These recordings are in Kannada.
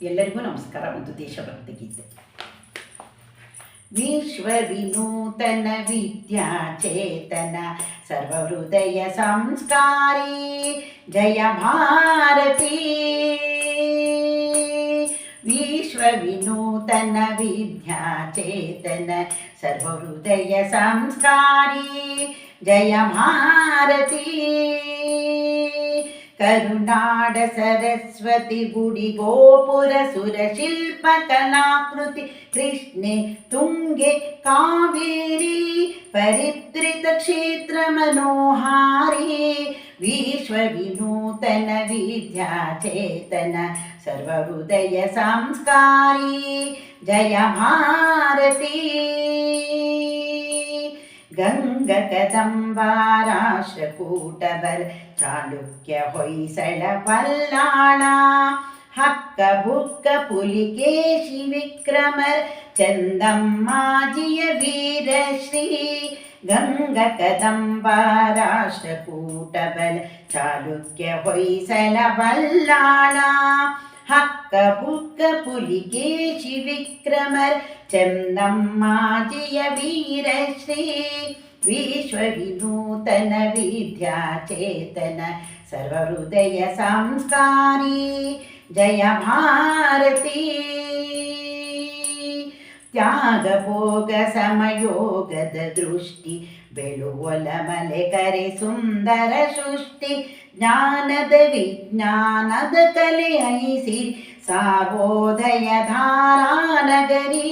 ಎಲ್ಲರಿಗೂ ನಮಸ್ಕಾರ. ಒಂದು ದೇಶಭಕ್ತಿ ಗೀತೆ. ವಿಶ್ವವಿನೂತನ ವಿದ್ಯಾಚೇತನ ಸರ್ವಹೃದಯ ಸಂಸ್ಕಾರಿ ಜಯ ಭಾರತಿ. ವಿಶ್ವವಿನೂತನ ವಿದ್ಯಾಚೇತನ ಸರ್ವಹೃದಯ ಸಂಸ್ಕಾರಿ ಜಯ ಭಾರತಿ. ಕರುನಾಡ ಸರಸ್ವತಿ ಗುಡಿ ಗೋಪುರ ಸುರಶಿಲ್ಪ ಕಲಾಕೃತಿ ಕೃಷ್ಣೆ ತುಂಗೆ ಕಾವೇರಿ ಪರಿತ್ರಿತ ಕ್ಷೇತ್ರ ಮನೋಹಾರಿ. ವಿಶ್ವವಿನೂತನ ವಿದ್ಯಾಚೇತನ ಸರ್ವಹೃದಯ ಸಂಸ್ಕಾರಿ ಜಯ ಭಾರತಿ. ಗಂಗ ಕದಂಬ ರಾಷ್ಟ್ರಕೂಟಬಲ ಚಾಲುಕ್ಯ ಹೊಯ್ಸಳ ಪಲ್ಲಾಳ ಹಕ್ಕ ಬುಕ್ಕ ಪುಲಿಕೇಶಿ ವಿಕ್ರಮರ್ ಚಂದಮ್ಮಾಜಿಯ ವೀರಶ್ರೀ. ಗಂಗ ಕದಂಬ ರಾಷ್ಟ್ರಕೂಟಬಲ ಚಾಲುಕ್ಯ ಹೊಯ್ಸಳ ಪಲ್ಲಾಳ ಹಕ್ಕ ಬುಕ್ಕ ಪುಲಿಕೇಶಿ ವಿಕ್ರಮರ್ ಚಂದಮ್ಮಾಜಿಯ ವೀರಶ್ರೀ. ವಿಶ್ವವಿನೂತನ ವಿದ್ಯಾಚೇತನ ಸರ್ವಹೃದಯ ಸಂಸ್ಕಾರಿ ಜಯ ಭಾರತಿ. ತ್ಯಾಗ ಭೋಗ ಸಮಯೋಗದ ದೃಷ್ಟಿ ಬೆಳುವಲ ಮಲೆ ಕರೆ ಸುಂದರ ಸೃಷ್ಟಿ. ಜ್ಞಾನದ ವಿಜ್ಞಾನದ ಕಲೆ ಐಸಿರಿ ಸಾರ್ವೋದಯ ಧಾರಾನಗರಿ.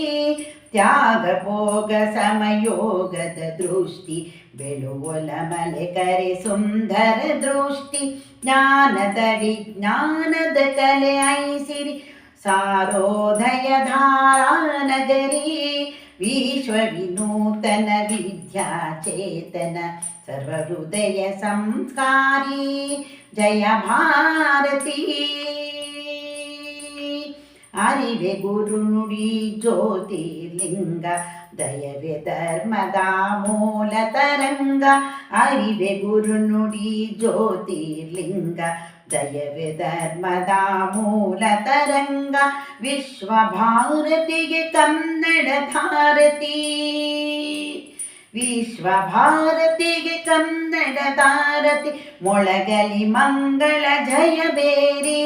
ತ್ಯಾಗ ಭೋಗ ಸಮಯೋಗದ ದೃಷ್ಟಿ ಬೆಳುವಲ ಮಲೆ ಕರೆ ಸುಂದರ ದೃಷ್ಟಿ. ಜ್ಞಾನದ ವಿಜ್ಞಾನದ ಕಲೆ ಐಸಿರಿ ಸಾರೋದಯ ಧಾರಾನಗರಿ. ವಿಶ್ವವಿನೂತನ ವಿದ್ಯಾಚೇತನ ಸರ್ವಹೃದಯ ಸಂಸ್ಕಾರಿ ಜಯ ಭಾರತಿ. ಅರಿವೆ ಗುರು ನುಡಿ ಜ್ಯೋತಿರ್ಲಿಂಗ ದಯವೇ ಧರ್ಮದ ಮೂಲ ತರಂಗ. ಅರಿವೆ ಗುರು ನುಡಿ ಜ್ಯೋತಿರ್ಲಿಂಗ ದಯವೇ ಧರ್ಮದ ಮೂಲ ತರಂಗ. ವಿಶ್ವ ಭಾರತಿಗೆ ಕನ್ನಡ ಭಾರತಿ. ವಿಶ್ವ ಭಾರತಿಗೆ ಕನ್ನಡ ಭಾರತಿ. ಮೊಳಗಲಿ ಮಂಗಳ ಜಯ ಬೇರಿ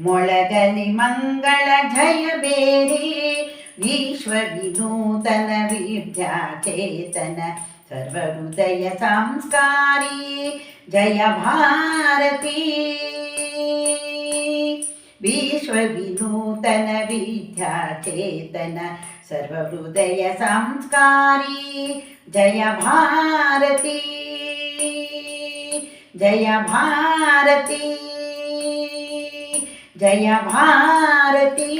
ಮೊಳಗಲಿ ಮಂಗಳ ಜಯ ಬೇರಿ. ವಿಶ್ವವಿನೂತನ ವಿದ್ಯಾಚೇತನ ಸರ್ವಹೃದಯ ಸಂಸ್ಕಾರಿ ಜಯ ಭಾರತಿ. ವಿಶ್ವವಿನೂತನ ವಿದ್ಯಾಚೇತನ ಸರ್ವಹೃದಯ ಸಂಸ್ಕಾರಿ ಜಯ ಭಾರತಿ. ಜಯ ಭಾರತಿ. ಜಯ ಭಾರತಿ.